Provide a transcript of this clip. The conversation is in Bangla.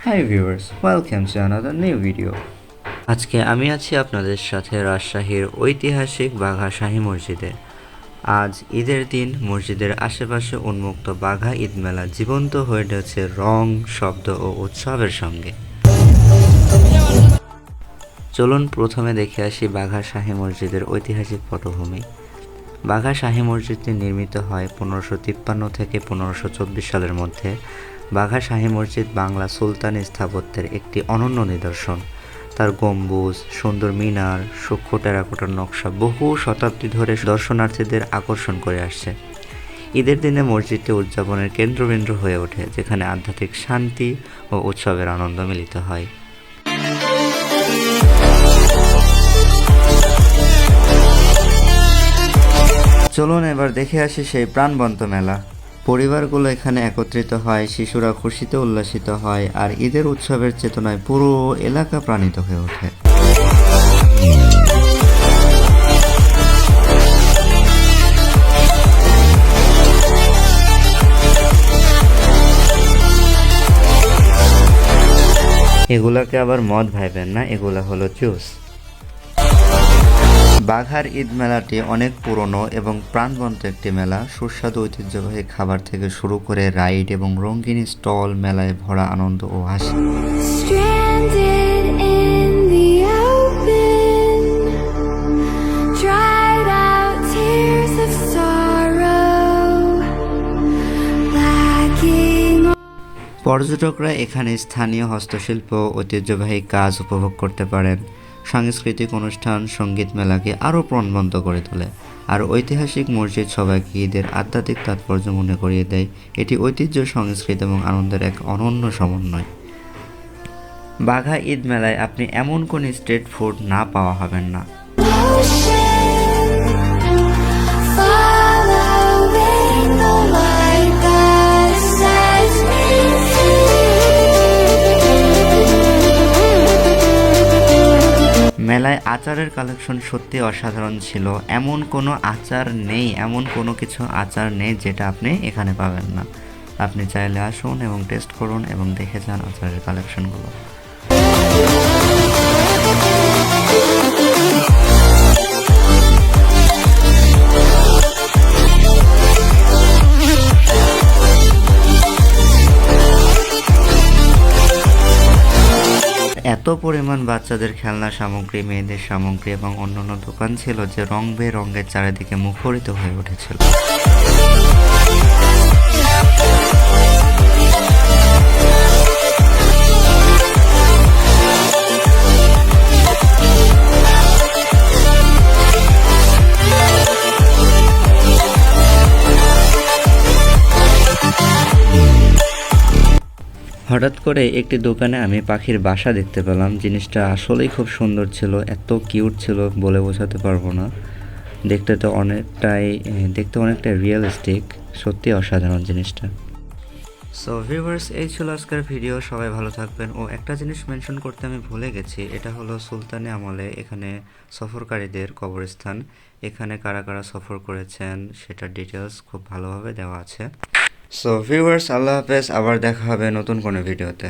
Hi viewers, welcome to another new video. আজকে আমি আছি আপনাদের সাথে রাজশাহীর ঐতিহাসিক বাঘা শাহী মসজিদে। আজ ঈদের দিন মসজিদের আশেপাশে উন্মুক্ত বাঘা ঈদ মেলা জীবন্ত হয়ে উঠেছে রং, শব্দ ও উৎসবের সঙ্গে। চলুন প্রথমে দেখে আসি বাঘা শাহী মসজিদের ঐতিহাসিক পটভূমি। বাঘা শাহী মসজিদটি নির্মিত হয় 1553 থেকে 1524 সালের মধ্যে। বাঘা শাহী মসজিদ বাংলা সুলতানি স্থাপত্যের একটি অনন্য নিদর্শন। তার গম্বুজ, সুন্দর মিনার, সূক্ষ্ম টেরাকোটার নকশা বহু শতাব্দী ধরে দর্শনার্থীদের আকর্ষণ করে আসছে। ঈদের দিনে মসজিদটি উদযাপনের কেন্দ্রবিন্দু হয়ে ওঠে, যেখানে আধ্যাত্মিক শান্তি ও উৎসবের আনন্দ মিলিত হয়। চলুন এবার দেখে আসি সেই প্রাণবন্ত মেলা। পরিবারগুলো এখানে একত্রিত হয়, শিশুরা খুশিতে উল্লাসিত হয়, আর ঈদের উৎসবের চেতনায় পুরো এলাকা প্রাণিত হয়ে ওঠে। এগুলাকে আবার মদ ভাইবেন না, এগুলা হলো জুস। বাঘার ঈদ মেলাটি অনেক পুরনো এবং প্রাণবন্ত একটি মেলা। সুস্বাদু ঐতিহ্যবাহী খাবার থেকে শুরু করে রাইড এবং রঙিন স্টল, মেলায় ভরা আনন্দ ও হাসি। পর্যটকরা এখানে স্থানীয় হস্তশিল্প, ঐতিহ্যবাহী কাজ উপভোগ করতে পারেন। সাংস্কৃতিক অনুষ্ঠান, সঙ্গীত মেলাকে আরও প্রাণবন্ত করে তোলে। আর ঐতিহাসিক মসজিদ সবাইকে ঈদের আধ্যাত্মিক তাৎপর্য মনে করিয়ে দেয়। এটি ঐতিহ্য, সংস্কৃতি এবং আনন্দের এক অনন্য সমন্বয়। বাঘা ঈদ মেলায় আপনি এমন কোন স্ট্রিট ফুড না পাওয়া হবেন না। মেলায় আচারের কালেকশন সত্যি অসাধারণ ছিল। এমন কোনো আচার নেই, এমন কোনো কিছু আচার নেই যেটা আপনি এখানে পাবেন না। আপনি চাইলে আসুন এবং টেস্ট করুন এবং দেখে যান আচারের কালেকশনগুলো। এত পরিমাণ বাচ্চাদের খেলনা সামগ্রী, মেয়েদের সামগ্রী এবং অন্যান্য দোকান ছিল যে রং বেরঙের চারিদিকে মুখরিত হয়ে উঠেছিল। হঠাৎ করে একটি দোকানে আমি পাখির বাসা দেখতে পেলাম। জিনিসটা আসলেই খুব সুন্দর ছিল, এত কিউট ছিল বলে বোঝাতে পারবো না। দেখতে অনেকটা রিয়েলিস্টিক, সত্যি অসাধারণ জিনিসটা। সো ভিউয়ার্স, এই ছিল আজকের ভিডিও। সবাই ভালো থাকবেন। ও একটা জিনিস মেনশন করতে আমি ভুলে গেছি, এটা হলো সুলতানি আমলে এখানে সফরকারীদের কবরস্থান। এখানে কারা কারা সফর করেছেন সেটার ডিটেলস খুব ভালোভাবে দেওয়া আছে। সো ভিউয়ার্স, আল্লাহ হাফেজ। আবার দেখা হবে নতুন কোনো ভিডিওতে।